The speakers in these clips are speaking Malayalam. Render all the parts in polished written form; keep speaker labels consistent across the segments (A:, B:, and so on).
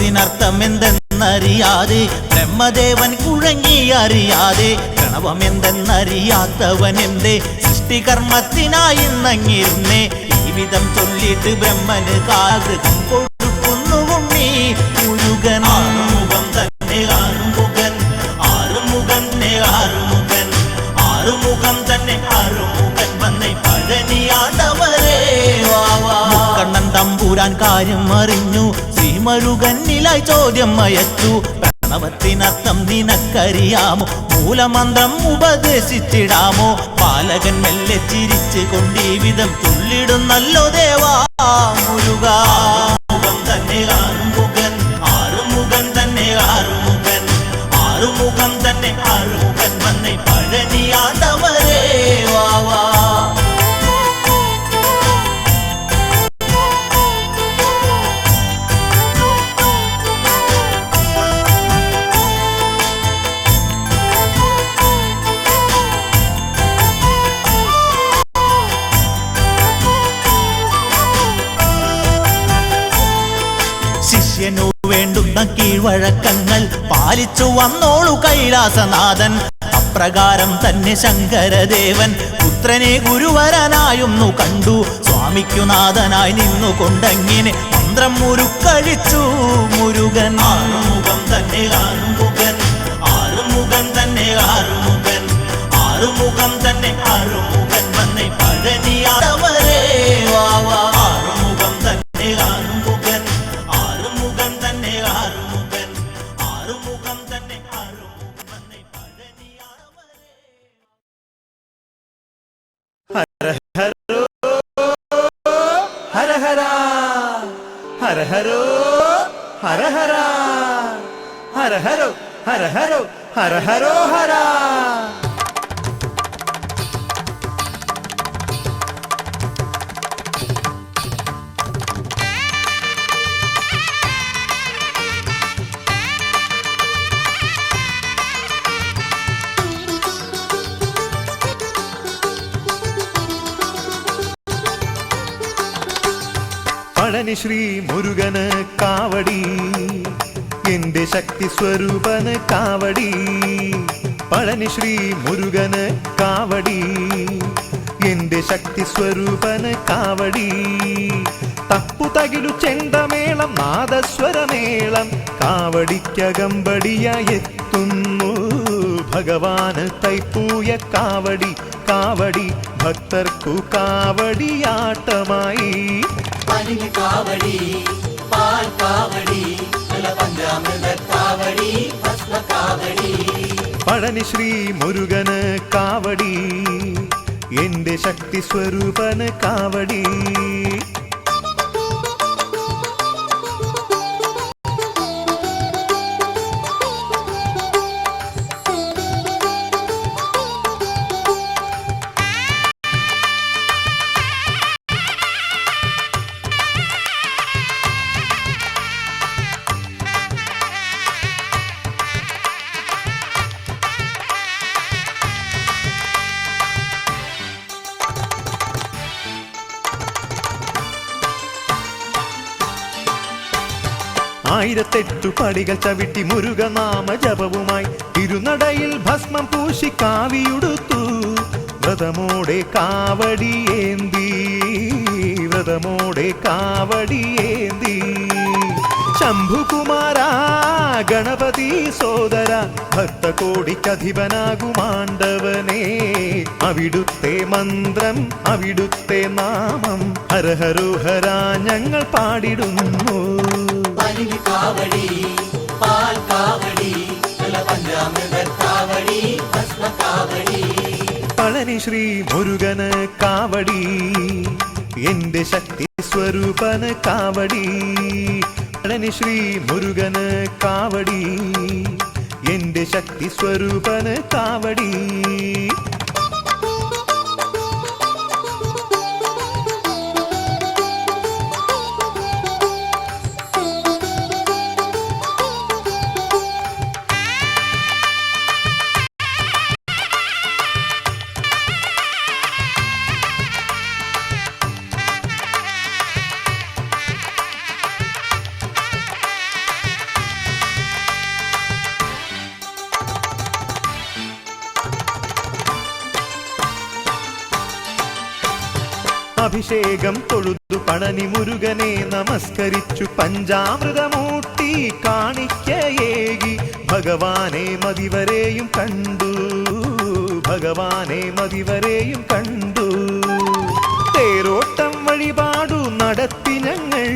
A: പ്രണവത്തിനർത്ഥം എന്തെന്നറിയാതെ ബ്രഹ്മദേവൻ കുഴങ്ങി അറിയാതെ പ്രണവമെന്തെന്നറിയാത്തവൻ എന്തേ സൃഷ്ടികർമ്മത്തിനായി നങ്ങിരുന്നേ ഈ വിധം ചൊല്ലിട്ട് ബ്രഹ്മന് കാകൃതം കൊടുക്കുന്നു ഉണ്ണി മുരുകൻ. ആറുമുഖം തന്നെ ആറുമുഖൻ, ആറുമുഖൻ തന്നെ ആറുമുഖൻ, ആറുമുഖം തന്നെ ആറുമുഖൻ വന്നേ പഴനിയാണ്ടവരേ വാവാ. കണ്ണൻ തമ്പൂരാൻ കാര്യം അറിഞ്ഞു ശ്രീമരുകന്നിലായി ചോദ്യം അയച്ചു. പ്രണവത്തിനർത്ഥം നിനക്കറിയാമോ, മൂലമന്ത്രം ഉപദേശിച്ചിടാമോ? ബാലകൻ മെല്ലെ ചിരിച്ചു കൊണ്ടീ വിധം ചൊല്ലിടുന്നല്ലോ ദേവാ മുരുക. ആറുമുഖം തന്നെ ആറുമുഖൻ, ആറുമുഖൻ തന്നെ ആറുമുഖൻ, ആറുമുഖം തന്നെ ആറുമുഖൻ വന്നേ പഴനിയാണ്ടവരേ വാവാ. ശിഷ്യനു വേണ്ടുന്ന കീഴ്വഴക്കങ്ങൾ പാലിച്ചു വന്നോളു കൈലാസനാഥൻ. അപ്രകാരം തന്നെ ശങ്കരദേവൻ പുത്രനെ ഗുരുവരനായൊന്നു കണ്ടു. സ്വാമിക്കു നാഥനായി നിന്നുകൊണ്ടങ്ങിനെ മന്ത്രം മുരുക്കഴിച്ചു മുരുകൻ. ആറുമുഖം തന്നെ ആറുമുഖൻ, ആറുമുഖൻ തന്നെ ആറുമുഖൻ, ആറുമുഖം തന്നെ ആറുമുഖൻ വന്നേ പഴനിയാണ്ടവരേ വാവാ. ആറുമുഖം തന്നെ ആറുമുഖൻ, ആറുമുഖം തന്നെ ആറുമുഖൻ, ആറുമുഖം തന്നെ ആറുമുഖൻ വന്നേ പഴനിയാണ്ടവരേ.
B: ഹര ഹര ഹര ഹരോ ഹര ഹര ഹര ഹരോ ഹര ഹരോ ഹര ഹരോ ഹര. പഴനി ശ്രീ മുരുകന് കാവടി, എന്റെ ശക്തി സ്വരൂപന് കാവടി. പഴനി ശ്രീ മുരുകന് കാവടി, എന്റെ ശക്തി സ്വരൂപന് കാവടി. തപ്പു തകിലു ചെണ്ടമേളം നാദസ്വരമേളം കാവടിക്കകമ്പടിയായി എത്തുന്നു ഭഗവാന് തൈപ്പൂയ കാവടി. കാവടി ഭക്തർക്കു കാവടിയാട്ടമായി.
C: കാവടി പാൽ കാവടി പഞ്ചാമൃത കാവടി ഭസ്മ കാവടി.
B: പഴനി ശ്രീ മുരുകന് കാവടി, എന്റെ ശക്തി സ്വരൂപന് കാവടി. ആയിരത്തെട്ടു പടികൾ ചവിട്ടി മുരുകനാമ ജപവുമായി തിരുനടയിൽ ഭസ്മം പൂശി കാവിയുടുത്തു. വ്രതമോടെ കാവടിയേന്തി, വ്രതമോടെ കാവടിയേന്തി. ശംഭുകുമാര ഗണപതി സോദര ഭക്തകോടിക്കധിപനാകുമാണ്ടവനേ, അവിടുത്തെ മന്ത്രം അവിടുത്തെ നാമം ഹര ഹരോ ഹര ഞങ്ങൾ പാടിടുന്നു.
C: കാവടി പാൽ കാവടി പഞ്ചാമൃത കാവടി ഭസ്മ കാവടി.
B: പഴനി ശ്രീ മുരുകന് കാവടി, എന്റെ ശക്തി സ്വരൂപന് കാവടി. പഴനി ശ്രീ മുരുകന് കാവടി, എന്റെ ശക്തി സ്വരൂപന് കാവടി. അഭിഷേകം തൊഴുതു പളനി മുരുകനെ നമസ്കരിച്ചു പഞ്ചാമൃതമൂട്ടി കാണിക്കയേകി ഭഗവാനെ മതിവരെയും കണ്ടു, ഭഗവാനെ മതിവരെയും കണ്ടു. തേരോട്ടം വഴിപാടു നടത്തി ഞങ്ങൾ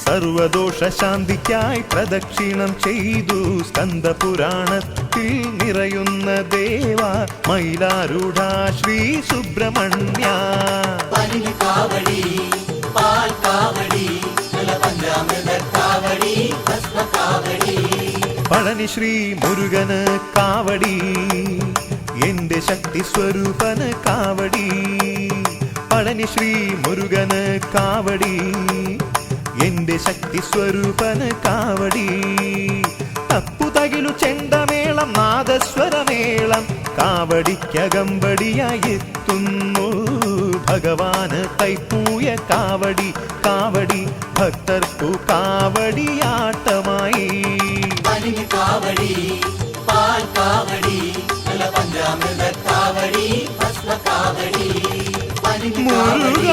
B: സർവദോഷ ശാന്തിക്കായി പ്രദക്ഷിണം ചെയ്തു. സ്കന്ദപുരാണത്തിൽ നിറയുന്ന ദേവ മയിലാരൂഢ ശ്രീ സുബ്രഹ്മണ്യ.
C: കാവടി പാൽ കാവടി പഞ്ചാമൃത കാവടി ഭസ്മ കാവടി.
B: പളനി ശ്രീ മുരുകന് കാവടി, എന്റെ ശക്തി സ്വരൂപന് കാവടി. പളനി ശ്രീ മുരുകന് കാവടി, എന്റെ ശക്തി സ്വരൂപന് കാവടി. തപ്പുതകിലു ചെണ്ടമേളം നാദസ്വരമേളം കാവടിക്കകമ്പടിയായി എത്തുന്നു ഭഗവാന് തൈപ്പൂയ കാവടി. കാവടി ഭക്തർക്കു കാവടിയാട്ടമായി.
C: കാവടി പാൽ കാവടി പഞ്ചാമൃത കാവടി ഭസ്മ കാവടി.
B: മുരുക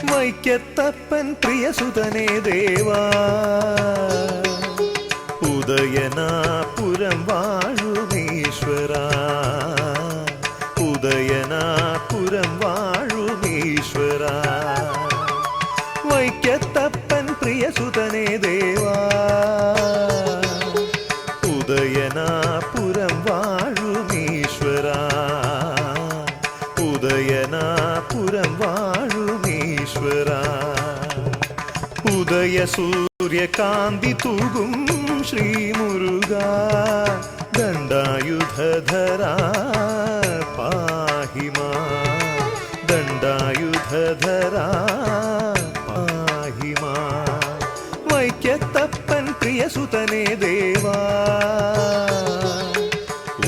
B: വൈക്കത്തപ്പൻ പ്രിയസുതനേ ദേവാ ഉദയനാപുരം വാഴുമീശ്വര. ഉദയനാപുരം വാഴുമീശ്വര. വൈക്കത്തപ്പൻ പ്രിയസുതനേ ദേവാ ഉദയനാപുരം വാഴുമീശ്വര. ഉദയനാപുരം വാഴുമീശ്വര. ഉദയ സൂര്യകാന്തി തൂകും ശ്രീ മുരുക ദണ്ഡായുധധരാ പാഹിമാ. ദണ്ഡായുധധരാ പാഹിമാ. വൈക്കത്തപ്പൻ പ്രിയസുതനേ ദേവാ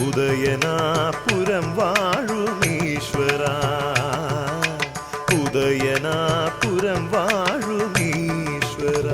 B: ഉദയനാപുരം വാഴുമീശ്വര. ഉദയനാപുരം വാഴുമീശ്വര.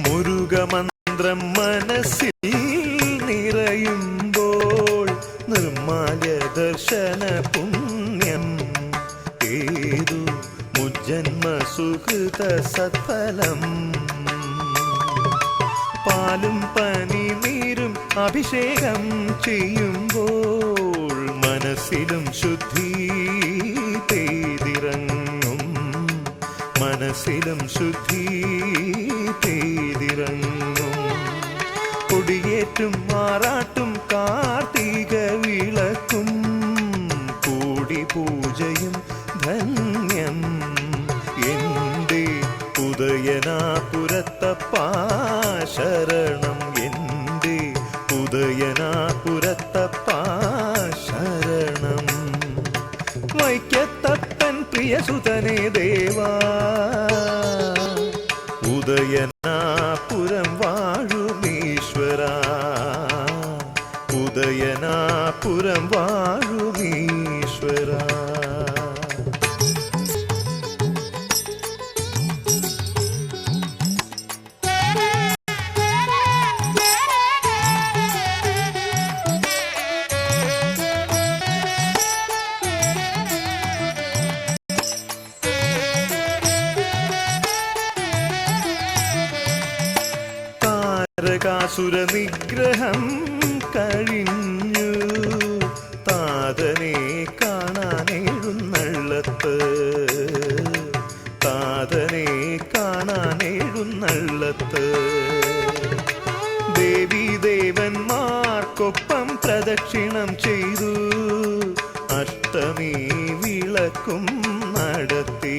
B: മുരുകമന്ത്രം മനസ്സിൽ നിറയുമ്പോൾ നിർമ്മാല്യ ദർശന പുണ്യം ഏതു മുജ്ജന്മ സുകൃത സത്ഫലം. പാലും പനിനീരും അഭിഷേകം ചെയ്യുമ്പോൾ മനസ്സിലും ശുദ്ധി പെയ്തിറങ്ങും. മനസ്സിലും ശുദ്ധി പെയ്തിറങ്ങും. കൊടിയേറ്റും മാറാട്ടും കാർത്തിക വിളക്കും കൂടി പൂജയും ധന്യം. എന്റെ ഉദയനാപുരത്തപ്പാ ശരണം. എന്റെ ഉദയനാപുരത്തപ്പാ ശരണം. വൈക്കത്തപ്പൻ പ്രിയസുതനേ ദേവാ ഉദയനാപുരം വാഴുമീശ്വര. പുരം വാഴുമീശ്വര. താരകാസുര നിഗ്രഹം കഴിഞ്ഞു താതനെ കാണാനെഴുന്നള്ളത്ത്, താതനെ കാണാനെഴുന്നള്ളത്ത്. ദേവീദേവന്മാർക്കൊപ്പം പ്രദക്ഷിണം ചെയ്തു അഷ്ടമി വിളക്കും നടത്തി.